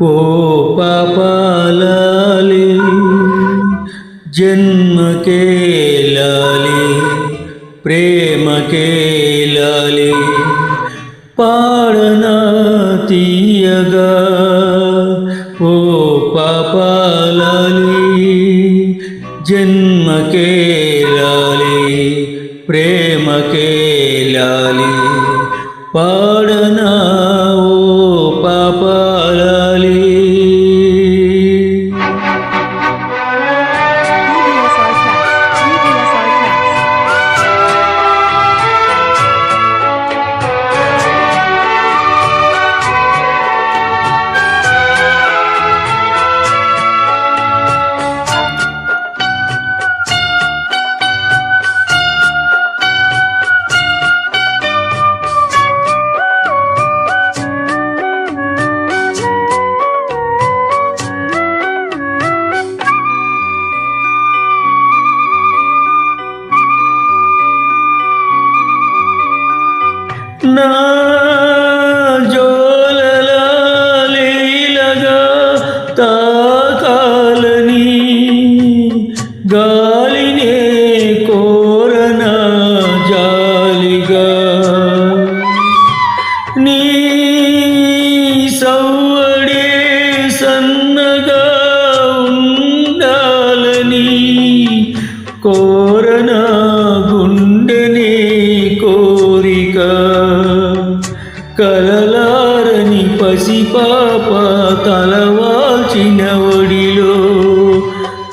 ఓ పాపాలాలి జన్మకే లాలి ప్రేమకే లాలి పాడనా తీయగా ఓ పాపాలాలి జన్మకే లాలి ప్రేమకే లాలి పాడనా ఓ పాపాలాలి నా జోలలా లీలగా తాకాలని గాలినే కోరనా జాలిగా నీ సవ్వడే సన్నగా ఉండాలని కోరనా గుండెనే కోరిక కలలారని పసిపాప తలవాల్చిన ఒడిలో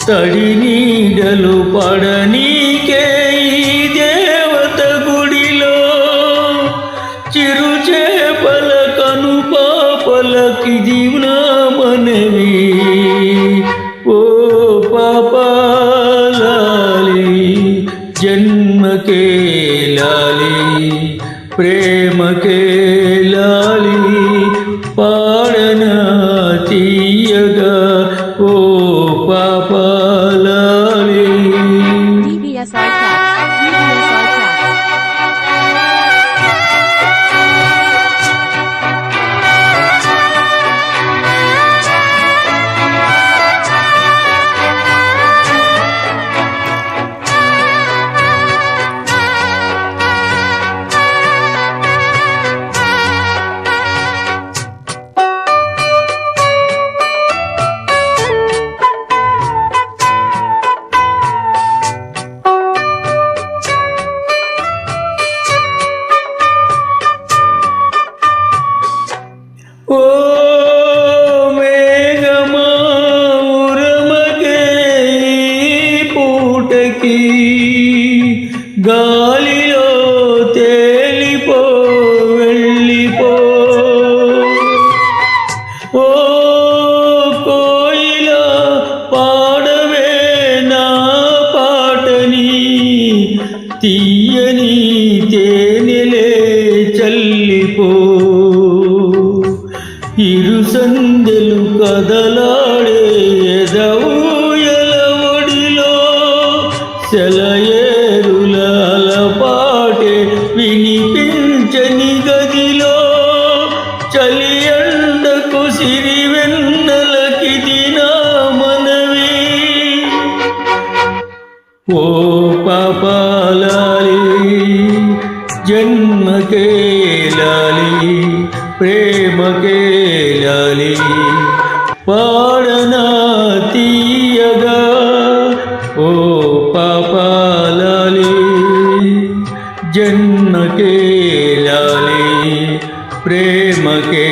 తడి నీడలు పడనీకే ఈ దేవత గుడిలో చిరుచేపల కను పాపలకి జీవనా మనవి ఓ పాపాలాలి జన్మకే లాలి ప్రేమకే లాలి పాడనా తీయగా ఓ పాపాలాలి DBSR Cats. DBSR Cats. ఓ మేఘమా ఉరమకే ఈ పూటకి గాలిలో తేలిపో వెళ్ళిపో ఓ కోయిలా పాడవే నా పాటని తీయని తేనెలే చల్లిపో ఇరు సందెలు కదలాడే ఎదవుయల ఒడిలో సెలయేరుల అలపాటే వినిపించని గదిలో చలి ఎండకు సిరివెన్నెలకి దినా మనవి ఓ పాపాలాలి జన్మకే లాలి ప్రేమకే లాలి పాడనా తీయగా ఓ పాపాలాలి జన్మకే లాలి ప్రేమకే